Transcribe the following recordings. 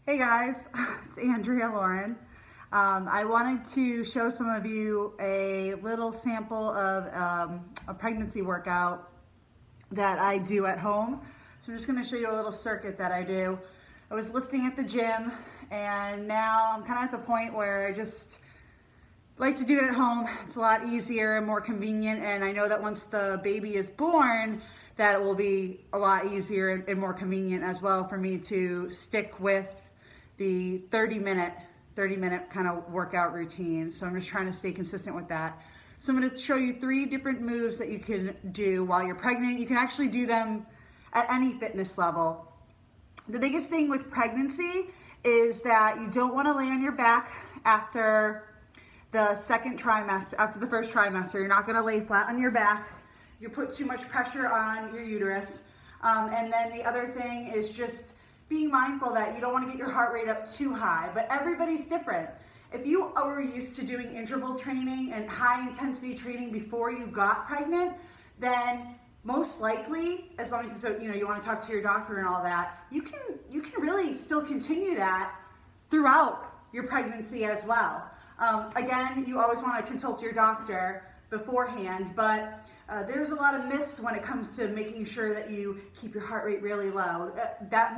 Hey guys, it's Andrea Lauren. I wanted to show some of you a little sample of a pregnancy workout that I do at home. So I'm just going to show you a little circuit that I do. I was lifting at the gym and now I'm kind of at the point where I just like to do it at home. It's a lot easier and more convenient, and I know that once the baby is born that it will be a lot easier and more convenient as well for me to stick with the 30 minute kind of workout routine. So I'm just trying to stay consistent with that. So I'm going to show you 3 different moves that you can do while you're pregnant. You can actually do them at any fitness level. The biggest thing with pregnancy is that you don't want to lay on your back after the second trimester, after the first trimester. You're not going to lay flat on your back. You put too much pressure on your uterus. And then the other thing is just being mindful that you don't want to get your heart rate up too high, but everybody's different. If you were used to doing interval training and high intensity training before you got pregnant, then most likely, as long as you want to talk to your doctor and all that, you can really still continue that throughout your pregnancy as well. Again, you always want to consult your doctor beforehand, but there's a lot of myths when it comes to making sure that you keep your heart rate really low.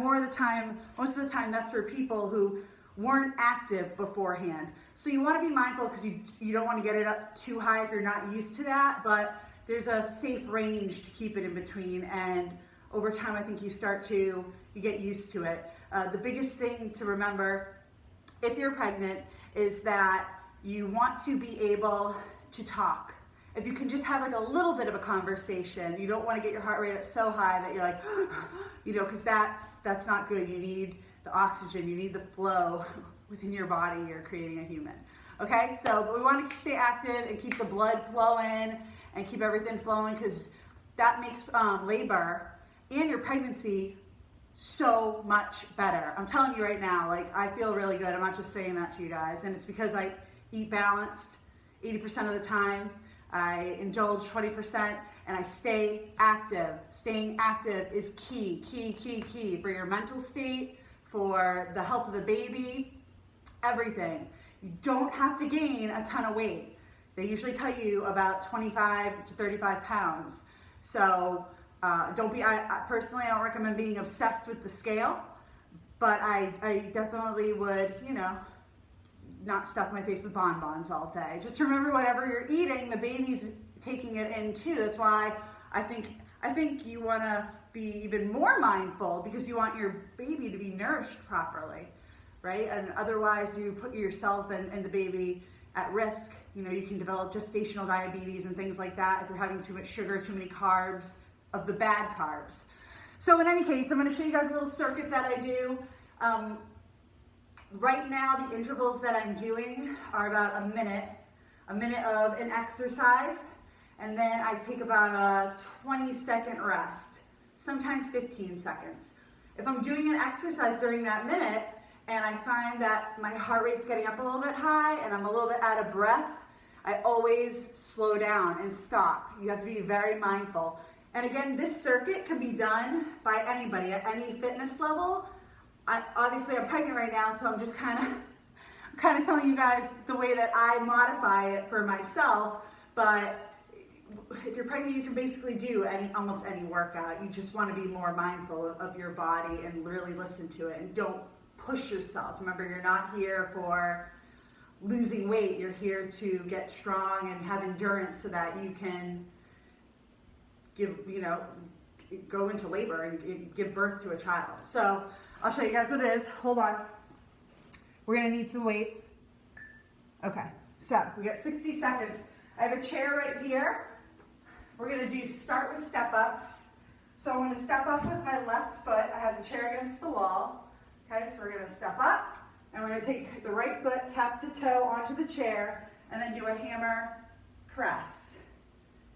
Most of the time, that's for people who weren't active beforehand. So you want to be mindful because you don't want to get it up too high if you're not used to that, but there's a safe range to keep it in between, and over time I think you get used to it. The biggest thing to remember if you're pregnant is that you want to be able to talk. If you can just have like a little bit of a conversation, you don't want to get your heart rate up so high that you're like, because that's not good. You need the oxygen, you need the flow within your body. You're creating a human. Okay, so we want to stay active and keep the blood flowing and keep everything flowing, because that makes labor and your pregnancy so much better. I'm telling you right now, like, I feel really good. I'm not just saying that to you guys, and it's because I eat balanced 80% of the time. I indulge 20%, and I stay active. Staying active is key for your mental state, for the health of the baby, everything. You don't have to gain a ton of weight. They usually tell you about 25 to 35 pounds. So personally, I don't recommend being obsessed with the scale, but I definitely would, not stuff my face with bonbons all day. Just remember, whatever you're eating, the baby's taking it in too. That's why I think you want to be even more mindful, because you want your baby to be nourished properly, right? And otherwise you put yourself and the baby at risk. You can develop gestational diabetes and things like that if you're having too much sugar, too many carbs, of the bad carbs. So in any case, I'm going to show you guys a little circuit that I do. Right now, the intervals that I'm doing are about a minute of an exercise, and then I take about a 20-second rest, sometimes 15 seconds. If I'm doing an exercise during that minute and I find that my heart rate's getting up a little bit high and I'm a little bit out of breath, I always slow down and stop. You have to be very mindful. And again, this circuit can be done by anybody at any fitness level. Obviously, I'm pregnant right now, so I'm just kind of telling you guys the way that I modify it for myself. But if you're pregnant, you can basically do almost any workout. You just want to be more mindful of your body and really listen to it, and don't push yourself. Remember, you're not here for losing weight. You're here to get strong and have endurance so that you can go into labor and give birth to a child. So I'll show you guys what it is. Hold on. We're gonna need some weights. Okay, so we got 60 seconds. I have a chair right here. We're gonna start with step ups. So I'm gonna step up with my left foot. I have the chair against the wall. Okay, so we're gonna step up, and we're gonna take the right foot, tap the toe onto the chair, and then do a hammer press.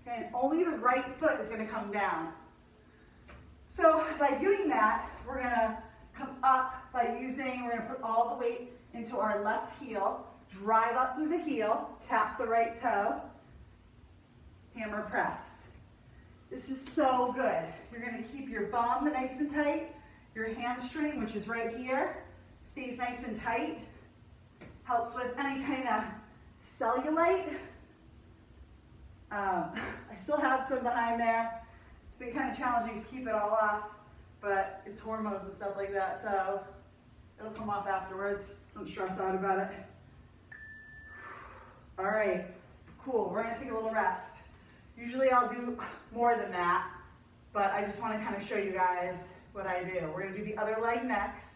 Okay, and only the right foot is gonna come down. So by doing that, we're gonna come up we're gonna put all the weight into our left heel, drive up through the heel, tap the right toe, hammer press. This is so good. You're gonna keep your bum nice and tight, your hamstring, which is right here, stays nice and tight. Helps with any kind of cellulite. I still have some behind there. It's been kind of challenging to keep it all off, but it's hormones and stuff like that, so it'll come off afterwards. Don't stress out about it. All right, cool. We're gonna take a little rest. Usually I'll do more than that, but I just want to kind of show you guys what I do. We're gonna do the other leg next.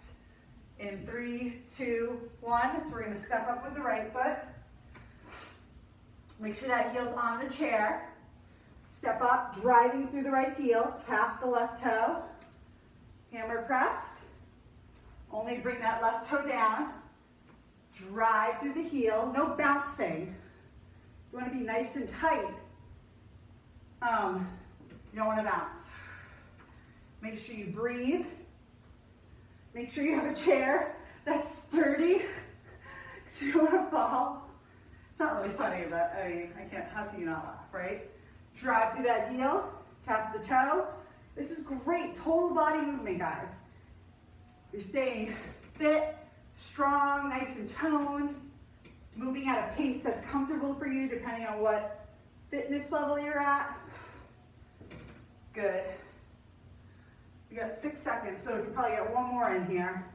In 3, 2, 1. So we're gonna step up with the right foot. Make sure that heel's on the chair. Step up, driving through the right heel. Tap the left toe. Hammer press. Only bring that left toe down. Drive through the heel. No bouncing. You want to be nice and tight. You don't want to bounce. Make sure you breathe. Make sure you have a chair that's sturdy, because you don't want to fall. It's not really funny, but I mean, how can you not laugh, right? Drive through that heel, tap the toe. This is great total body movement, guys. You're staying fit, strong, nice and toned, moving at a pace that's comfortable for you depending on what fitness level you're at. Good. We got 6 seconds, so we can probably get one more in here.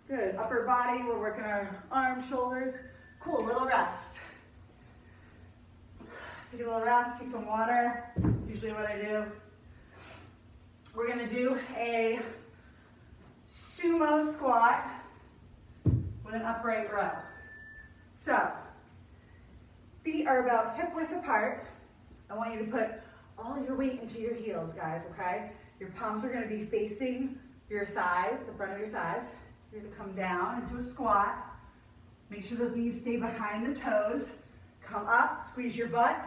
Good. Upper body, we're working our arms, shoulders. Cool, little rest. Take a little rest, take some water. That's usually what I do. We're gonna do a sumo squat with an upright row. So, feet are about hip width apart. I want you to put all your weight into your heels, guys, okay? Your palms are gonna be facing your thighs, the front of your thighs. You're gonna come down into a squat. Make sure those knees stay behind the toes. Come up, squeeze your butt,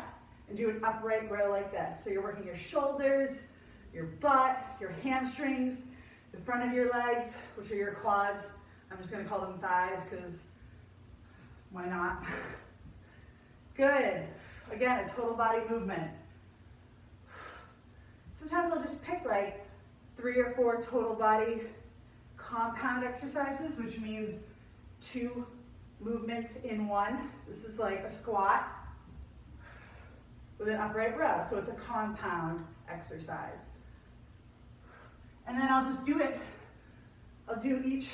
and do an upright row like this. So you're working your shoulders, your butt, your hamstrings, the front of your legs, which are your quads. I'm just gonna call them thighs because why not? Good. Again, a total body movement. Sometimes I'll just pick like 3 or 4 total body compound exercises, which means 2 movements in one. This is like a squat with an upright row, so it's a compound exercise. And then I'll just do it. I'll do each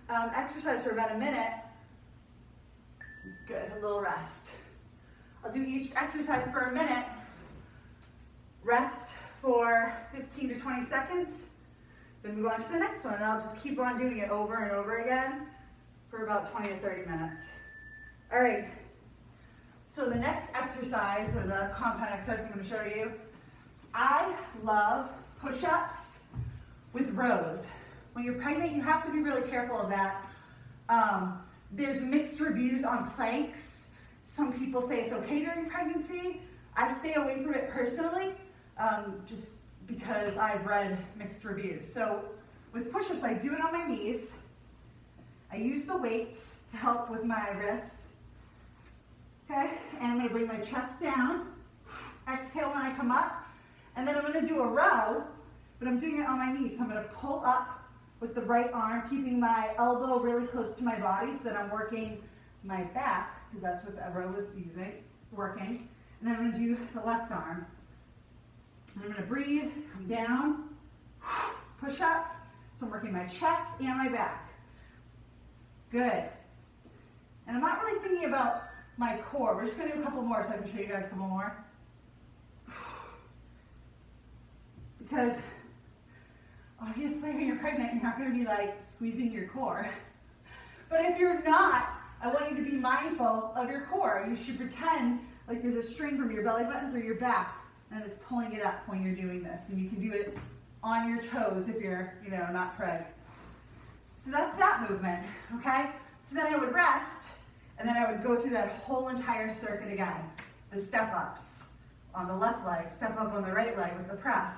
exercise for about a minute. Good, a little rest. I'll do each exercise for a minute, rest for 15 to 20 seconds, then move on to the next one, and I'll just keep on doing it over and over again for about 20 to 30 minutes. All right, so the next exercise, or the compound exercise I'm going to show you, I love push-ups with rows. When you're pregnant, you have to be really careful of that. There's mixed reviews on planks. Some people say it's okay during pregnancy. I stay away from it personally, just because I've read mixed reviews. So with push-ups, I do it on my knees. I use the weights to help with my wrists. Okay, and I'm gonna bring my chest down. Exhale when I come up. And then I'm gonna do a row, but I'm doing it on my knees. So I'm gonna pull up with the right arm, keeping my elbow really close to my body so that I'm working my back, because that's what the row is working. And then I'm gonna do the left arm. And I'm gonna breathe, come down, push up. So I'm working my chest and my back. Good. And I'm not really thinking about my core. We're just gonna do a couple more so I can show you guys a couple more. Because obviously when you're pregnant, you're not gonna be like squeezing your core. But if you're not, I want you to be mindful of your core. You should pretend like there's a string from your belly button through your back and it's pulling it up when you're doing this. And you can do it on your toes if you're, not preg. So that's that movement, okay? So then I would rest, and then I would go through that whole entire circuit again. The step-ups on the left leg, step up on the right leg with the press.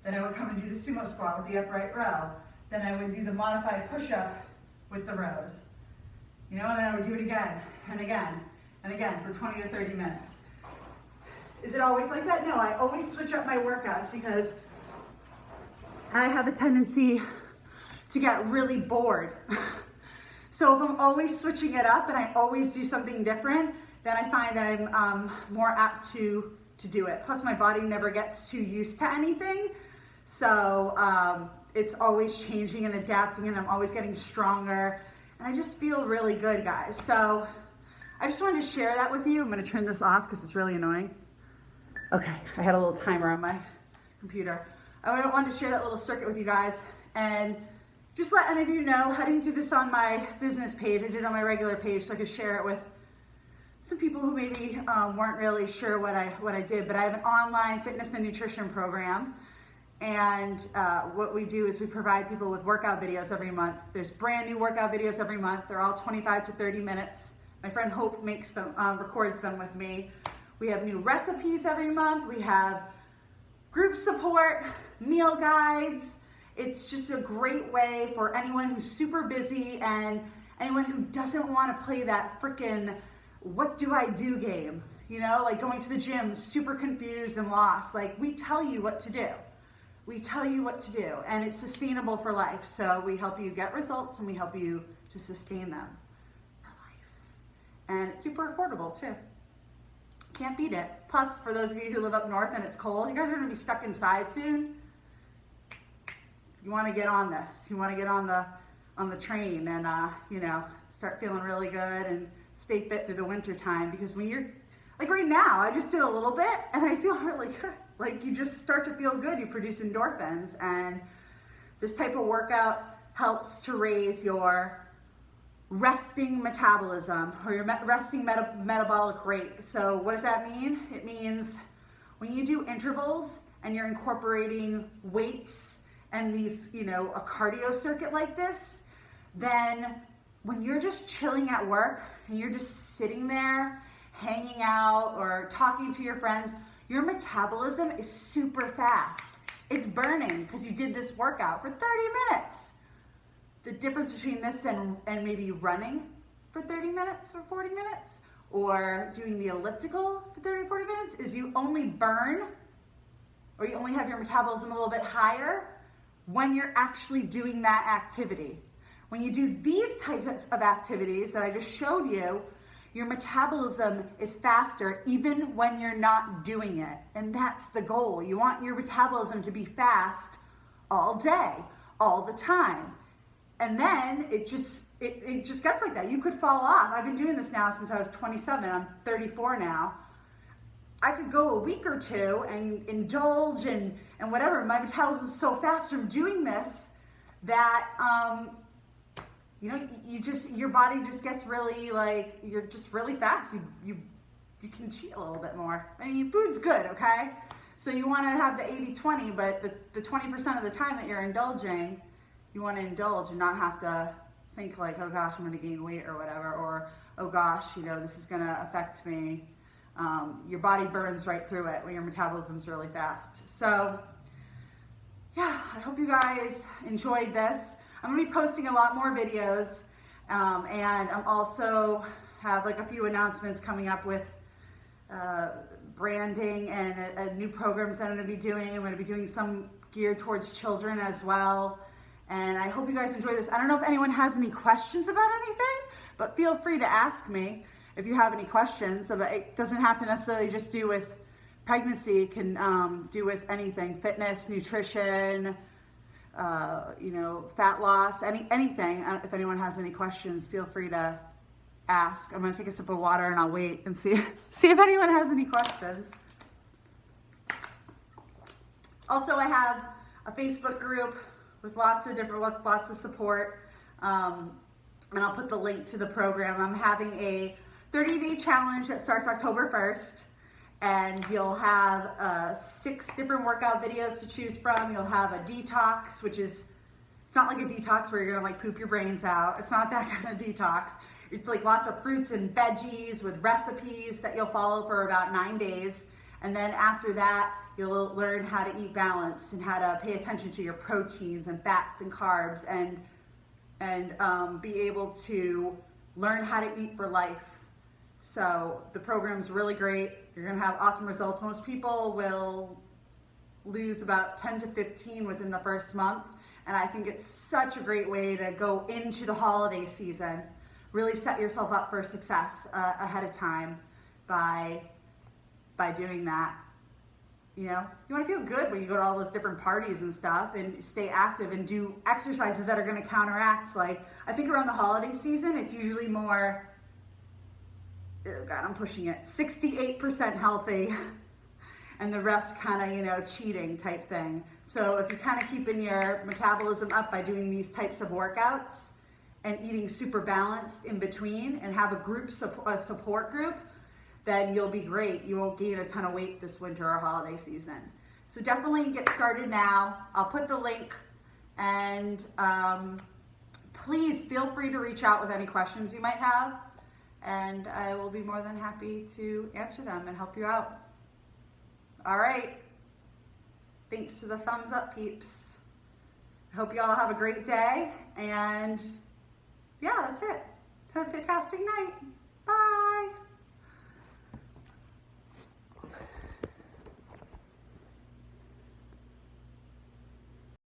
Then I would come and do the sumo squat with the upright row. Then I would do the modified push-up with the rows. And then I would do it again, and again, and again for 20 to 30 minutes. Is it always like that? No, I always switch up my workouts because I have a tendency to get really bored. So if I'm always switching it up and I always do something different, then I find I'm more apt to do it. Plus my body never gets too used to anything. So it's always changing and adapting, and I'm always getting stronger. And I just feel really good, guys. So I just wanted to share that with you. I'm gonna turn this off because it's really annoying. Okay, I had a little timer on my computer. I wanted to share that little circuit with you guys and just let any of you know. I didn't do this on my business page. I did it on my regular page so I could share it with some people who maybe weren't really sure what I did. But I have an online fitness and nutrition program. And what we do is we provide people with workout videos every month. There's brand new workout videos every month. They're all 25 to 30 minutes. My friend Hope makes them, records them with me. We have new recipes every month. We have group support, meal guides. It's just a great way for anyone who's super busy and anyone who doesn't want to play that frickin' what do I do game. You know, like going to the gym, super confused and lost. Like, we tell you what to do. We tell you what to do, and it's sustainable for life. So we help you get results and we help you to sustain them for life. And it's super affordable too. Can't beat it. Plus, for those of you who live up north and it's cold, you guys are gonna be stuck inside soon. You wanna get on this. You wanna get on the train and you know, start feeling really good and stay fit through the winter time, because when you're, like right now, I just did a little bit and I feel really good. Like, you just start to feel good. You produce endorphins, and this type of workout helps to raise your resting metabolism or your resting metabolic rate. So what does that mean? It means when you do intervals and you're incorporating weights and these, you know, a cardio circuit like this, then when you're just chilling at work and you're just sitting there hanging out or talking to your friends, your metabolism is super fast. It's burning because you did this workout for 30 minutes. The difference between this and maybe running for 30 minutes or 40 minutes or doing the elliptical for 30 or 40 minutes is you only burn, or you only have your metabolism a little bit higher when you're actually doing that activity. When you do these types of activities that I just showed you, your metabolism is faster even when you're not doing it. And that's the goal. You want your metabolism to be fast all day, all the time. And then it just gets like that. You could fall off. I've been doing this now since I was 27. I'm 34 now. I could go a week or two and indulge and whatever. My metabolism is so fast from doing this that, you know, your body just gets really, like, you're just really fast. You can cheat a little bit more. I mean, food's good, okay? So you want to have the 80-20, but the 20% of the time that you're indulging, you want to indulge and not have to think like, oh gosh, I'm going to gain weight or whatever, or oh gosh, you know, this is going to affect me. Your body burns right through it when your metabolism's really fast. So yeah, I hope you guys enjoyed this. I'm going to be posting a lot more videos, and I'm also have like a few announcements coming up with branding and new programs that I'm going to be doing. I'm going to be doing some geared towards children as well. And I hope you guys enjoy this. I don't know if anyone has any questions about anything, but feel free to ask me if you have any questions. It doesn't have to necessarily just do with pregnancy. It can do with anything, fitness, nutrition, you know, fat loss, anything. If anyone has any questions, feel free to ask. I'm going to take a sip of water and I'll wait and see if anyone has any questions. Also, I have a Facebook group with lots of support, and I'll put the link to the program. I'm having a 30-day challenge that starts October 1st, and you'll have 6 different workout videos to choose from. You'll have a detox, which is, it's not like a detox where you're gonna like poop your brains out. It's not that kind of detox. It's like lots of fruits and veggies with recipes that you'll follow for about 9 days. And then after that, you'll learn how to eat balanced and how to pay attention to your proteins and fats and carbs, and be able to learn how to eat for life. So the program's really great. You're gonna have awesome results. Most people will lose about 10 to 15 within the first month, And I think it's such a great way to go into the holiday season. Really set yourself up for success ahead of time by doing that. You know, you want to feel good when you go to all those different parties and stuff, and stay active and do exercises that are going to counteract. Like, I think around the holiday season, it's usually more, oh God, I'm pushing it, 68% healthy and the rest kind of, you know, cheating type thing. So if you're kind of keeping your metabolism up by doing these types of workouts and eating super balanced in between and have a support group, then you'll be great. You won't gain a ton of weight this winter or holiday season. So definitely get started now. I'll put the link, and please feel free to reach out with any questions you might have, and I will be more than happy to answer them and help you out. All right. Thanks for the thumbs up, peeps. I hope you all have a great day, and yeah, that's it. Have a fantastic night.